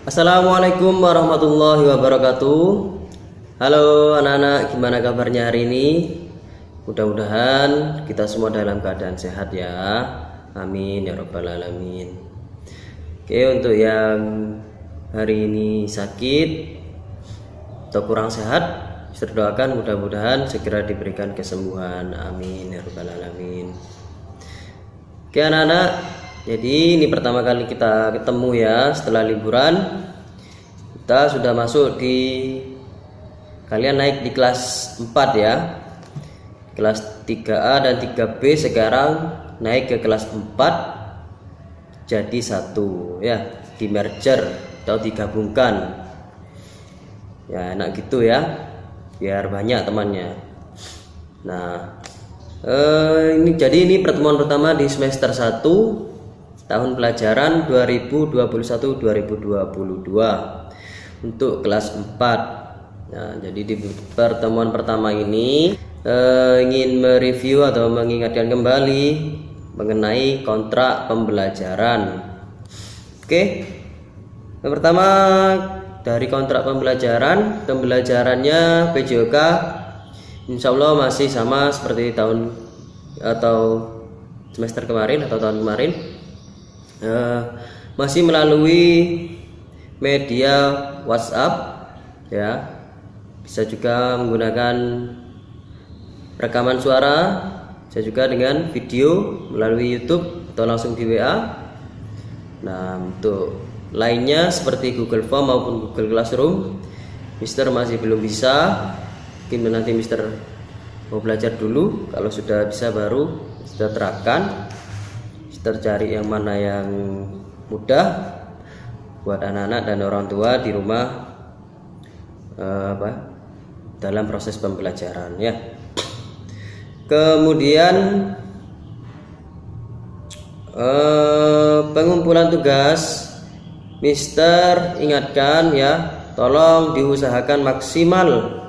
Assalamualaikum warahmatullahi wabarakatuh. Halo anak-anak, gimana kabarnya hari ini? Mudah-mudahan kita semua dalam keadaan sehat ya. Amin ya rabbal alamin. Oke, untuk yang hari ini sakit atau kurang sehat, saya doakan mudah-mudahan segera diberikan kesembuhan. Amin ya rabbal alamin. Oke anak-anak, jadi ini pertama kali kita ketemu ya setelah liburan. Kita sudah masuk di, kalian naik di kelas 4 ya. Kelas 3A dan 3B sekarang naik ke kelas 4 jadi satu ya, di merger atau digabungkan. Ya enak gitu ya, biar banyak temannya. Nah, ini pertemuan pertama di semester 1 tahun pelajaran 2021-2022 untuk kelas 4. Nah, jadi di pertemuan pertama ini ingin mereview atau mengingatkan kembali mengenai kontrak pembelajaran. Oke. Yang pertama dari kontrak pembelajarannya PJOK Insya Allah masih sama seperti tahun atau semester kemarin atau tahun kemarin, masih melalui media WhatsApp ya, bisa juga menggunakan rekaman suara, bisa juga dengan video melalui YouTube atau langsung di WA. Nah, untuk lainnya seperti Google Form maupun Google Classroom, Mister masih belum bisa. Mungkin nanti Mister mau belajar dulu, kalau sudah bisa baru Mister terapkan. Mister cari yang mana yang mudah buat anak-anak dan orang tua di rumah dalam proses pembelajaran ya. Kemudian pengumpulan tugas, Mister ingatkan ya, tolong diusahakan maksimal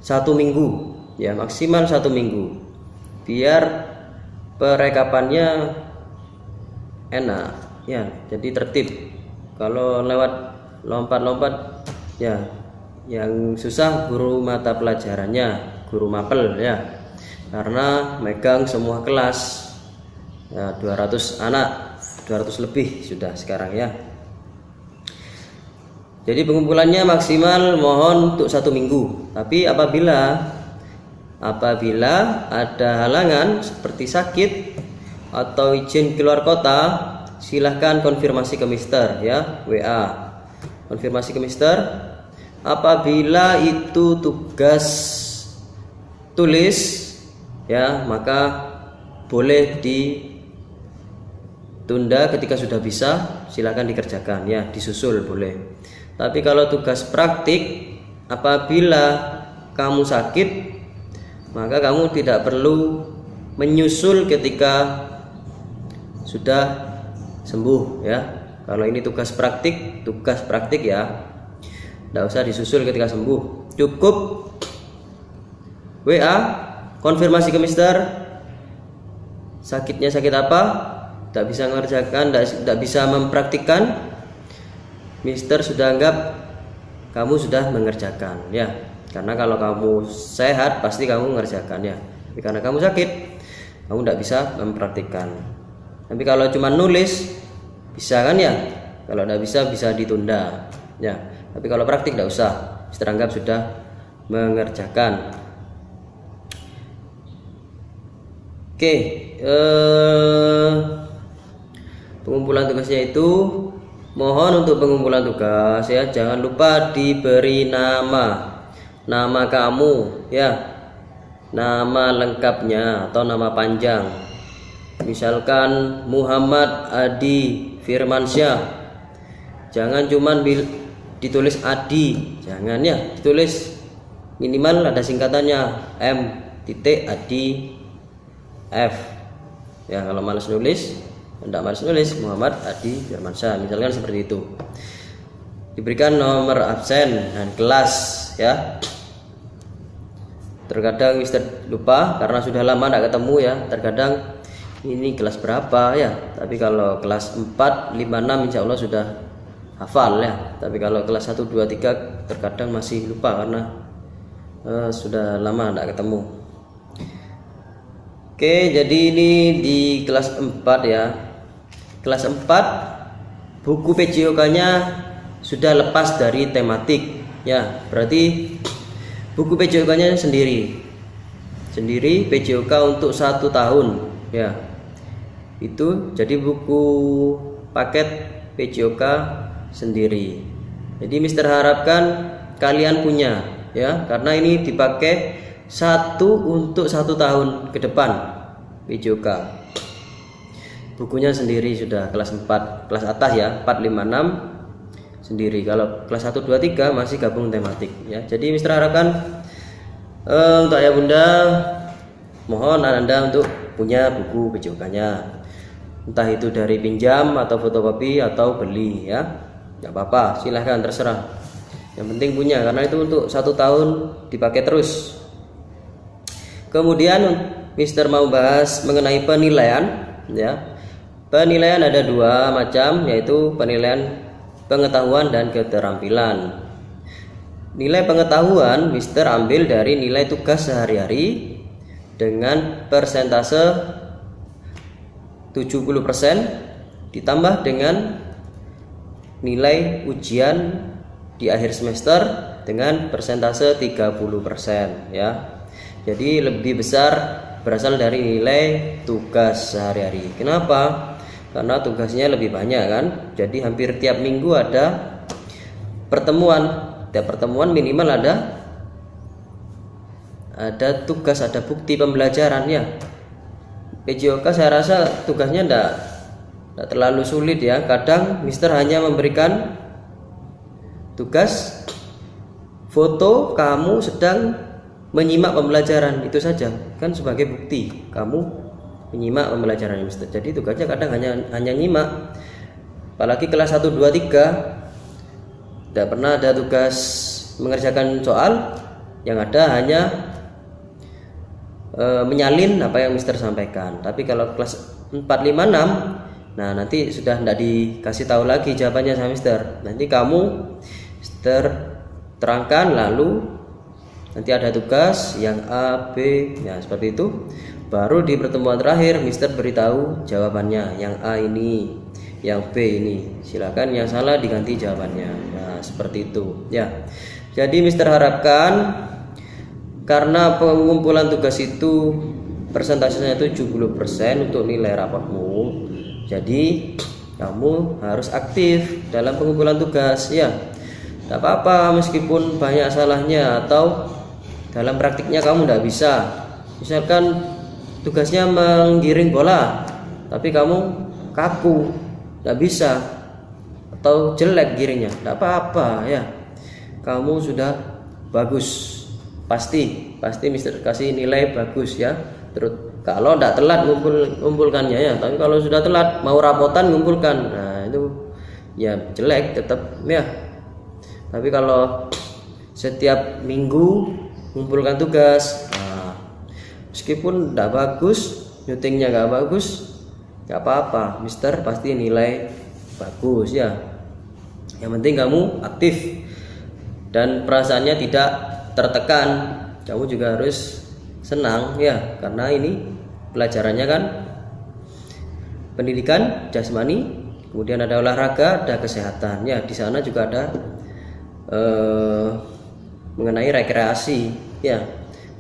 1 minggu ya, maksimal 1 minggu biar perekapannya enak ya, jadi tertib. Kalau lewat lompat-lompat ya, yang susah guru mata pelajarannya, guru mapel ya, karena megang semua kelas ya, 200 anak, 200 lebih sudah sekarang ya. Jadi pengumpulannya maksimal mohon untuk 1 minggu. Tapi apabila ada halangan seperti sakit atau izin keluar kota, silahkan konfirmasi ke Mister ya, WA. Konfirmasi ke Mister. Apabila itu tugas tulis ya, maka boleh ditunda ketika sudah bisa, silahkan dikerjakan ya, disusul boleh. Tapi kalau tugas praktik, apabila kamu sakit, maka kamu tidak perlu menyusul ketika sudah sembuh ya. Kalau ini tugas praktik ya, tidak usah disusul ketika sembuh. Cukup WA, konfirmasi ke Mister, sakitnya sakit apa, tidak bisa mengerjakan, tidak bisa mempraktikkan, Mister sudah anggap kamu sudah mengerjakan ya. Karena kalau kamu sehat pasti kamu mengerjakan ya. Tapi karena kamu sakit, kamu tidak bisa mempraktikkan. Tapi kalau cuma nulis bisa kan ya. Kalau tidak bisa ditunda ya. Tapi kalau praktik tidak usah. Mister anggap sudah mengerjakan. Oke, pengumpulan tugasnya itu, mohon untuk pengumpulan tugas ya, jangan lupa diberi nama kamu ya, nama lengkapnya atau nama panjang. Misalkan Muhammad Adi Firmansyah, jangan cuman ditulis Adi, jangan ya, ditulis minimal ada singkatannya M.Adi F ya. Kalau malas nulis, tidak malas nulis Muhammad Adi Firmansyah, misalkan seperti itu. Diberikan nomor absen dan kelas ya. Terkadang Mister lupa karena sudah lama tidak ketemu ya. Terkadang ini kelas berapa ya. Tapi kalau kelas 4, 5, 6 insya Allah sudah hafal ya. Tapi kalau kelas 1, 2, 3 terkadang masih lupa karena sudah lama tidak ketemu. Oke, jadi ini di kelas 4 ya. Kelas 4 buku PJOK-nya sudah lepas dari tematik ya. Berarti buku PJOK-nya sendiri PJOK untuk 1 tahun ya. Itu jadi buku paket PJOK sendiri. Jadi Mister harapkan kalian punya ya, karena ini dipakai untuk 1 tahun ke depan PJOK. Bukunya sendiri sudah kelas 4, kelas atas ya, 4, 5, 6 sendiri. Kalau kelas 1, 2, 3 masih gabung tematik ya. Jadi Mister harapkan untuk ayah bunda, mohon Anda untuk punya buku PJOK-nya. Entah itu dari pinjam atau fotokopi atau beli ya. Enggak apa-apa, silahkan terserah. Yang penting punya, karena itu untuk 1 tahun dipakai terus. Kemudian Mister mau bahas mengenai penilaian ya. Penilaian ada 2 macam, yaitu penilaian pengetahuan dan keterampilan. Nilai pengetahuan Mister ambil dari nilai tugas sehari-hari dengan persentase 70% ditambah dengan nilai ujian di akhir semester dengan persentase 30% ya. Jadi lebih besar berasal dari nilai tugas sehari-hari. Kenapa? Karena tugasnya lebih banyak kan. Jadi hampir tiap minggu ada pertemuan. Tiap pertemuan minimal ada tugas, ada bukti pembelajaran ya. PJOK saya rasa tugasnya tidak terlalu sulit ya. Kadang Mister hanya memberikan tugas foto kamu sedang menyimak pembelajaran, itu saja kan sebagai bukti kamu menyimak pembelajaran Mister. Jadi tugasnya kadang hanya nyimak. Apalagi kelas 1, 2, 3 tidak pernah ada tugas mengerjakan soal, yang ada hanya menyalin apa yang Mister sampaikan. Tapi kalau kelas 4, 5, 6, nah nanti sudah tidak dikasih tahu lagi jawabannya sama Mister. Nanti Mister terangkan, lalu nanti ada tugas yang A, B ya, seperti itu. Baru di pertemuan terakhir Mister beritahu jawabannya, yang A ini, yang B ini, silakan yang salah diganti jawabannya. Nah seperti itu ya. Jadi Mister harapkan, karena pengumpulan tugas itu persentasenya itu 70% untuk nilai rapotmu, jadi kamu harus aktif dalam pengumpulan tugas ya. Tidak apa-apa meskipun banyak salahnya atau dalam praktiknya kamu tidak bisa. Misalkan tugasnya menggiring bola tapi kamu kaku, tidak bisa, atau jelek giringnya, tidak apa-apa ya. Kamu sudah bagus, pasti Mister kasih nilai bagus ya. Terus kalau tidak telat ngumpulkannya ya. Tapi kalau sudah telat mau rapotan ngumpulkan, nah itu ya jelek tetap ya. Tapi kalau setiap minggu ngumpulkan tugas, nah, meskipun tidak bagus, nyutingnya nggak bagus, nggak apa-apa, Mister pasti nilai bagus ya. Yang penting kamu aktif dan perasaannya tidak tertekan. Kamu juga harus senang ya, karena ini pelajarannya kan pendidikan jasmani, kemudian ada olahraga, ada kesehatan ya. Di sana juga ada mengenai rekreasi ya,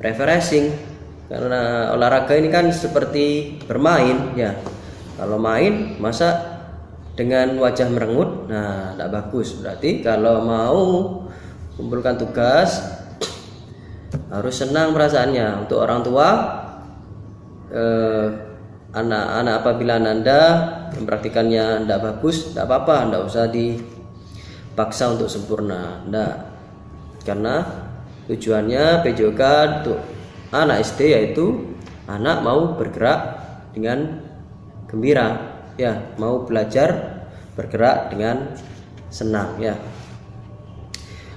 refreshing, karena olahraga ini kan seperti bermain ya. Kalau main masa dengan wajah merengut, nah tidak bagus. Berarti kalau mau kumpulkan tugas harus senang perasaannya. Untuk orang tua, anak-anak apabila Anda mempraktikannya tidak bagus, tidak apa-apa, tidak usah dipaksa untuk sempurna, tidak. Karena tujuannya PJOK untuk anak SD yaitu anak mau bergerak dengan gembira ya, mau belajar bergerak dengan senang ya.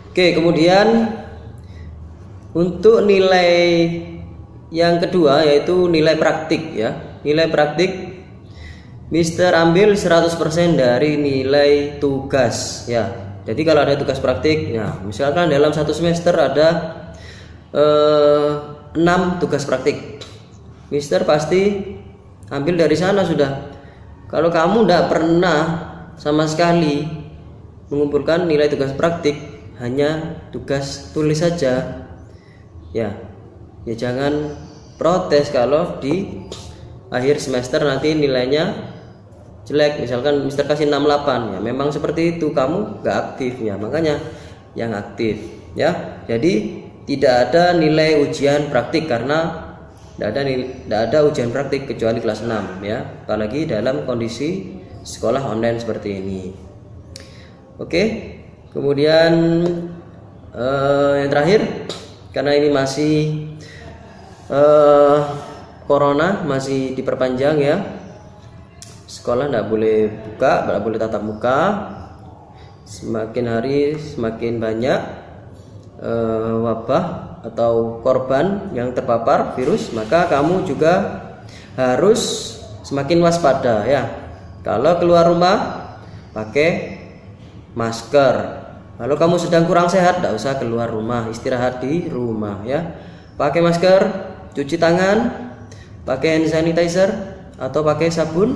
Oke, kemudian untuk nilai yang kedua yaitu nilai praktik ya. Nilai praktik Mister ambil 100% dari nilai tugas ya. Jadi kalau ada tugas praktik, ya misalkan dalam satu semester ada 6 tugas praktik, Mister pasti ambil dari sana sudah. Kalau kamu tidak pernah sama sekali mengumpulkan nilai tugas praktik, hanya tugas tulis saja, ya jangan protes kalau di akhir semester nanti nilainya jelek, misalkan Mister kasih 68, ya memang seperti itu, kamu gak aktif ya, makanya yang aktif ya. Jadi tidak ada nilai ujian praktik karena tidak ada ujian praktik kecuali kelas 6 ya, apalagi dalam kondisi sekolah online seperti ini. Oke, kemudian yang terakhir, karena ini masih corona masih diperpanjang ya, sekolah tidak boleh buka, tidak boleh tatap muka. Semakin hari semakin banyak wabah atau korban yang terpapar virus, maka kamu juga harus semakin waspada ya. Kalau keluar rumah pakai masker. Kalau kamu sedang kurang sehat, tidak usah keluar rumah, istirahat di rumah ya. Pakai masker, cuci tangan, pakai hand sanitizer atau pakai sabun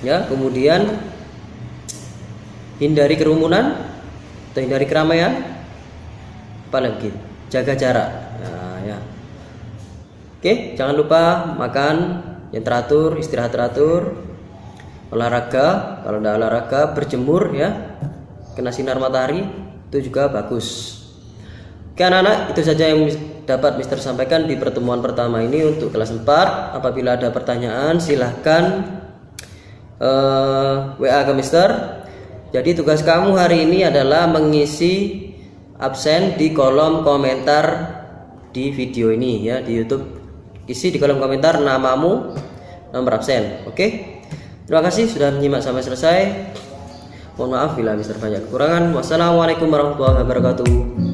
ya. Kemudian hindari kerumunan atau hindari keramaian, apalagi jaga jarak ya. Oke, jangan lupa makan yang teratur, istirahat teratur, olahraga, kalau udah olahraga berjemur ya, kena sinar matahari itu juga bagus. Oke anak-anak, itu saja yang dapat Mister sampaikan di pertemuan pertama ini untuk kelas 4. Apabila ada pertanyaan silahkan WA ke Mister. Jadi tugas kamu hari ini adalah mengisi absen di kolom komentar di video ini ya, di YouTube. Isi di kolom komentar namamu, nomor absen. Oke. Terima kasih sudah menyimak sampai selesai. Mohon maaf bila Mister banyak kekurangan. Wassalamualaikum warahmatullahi wabarakatuh.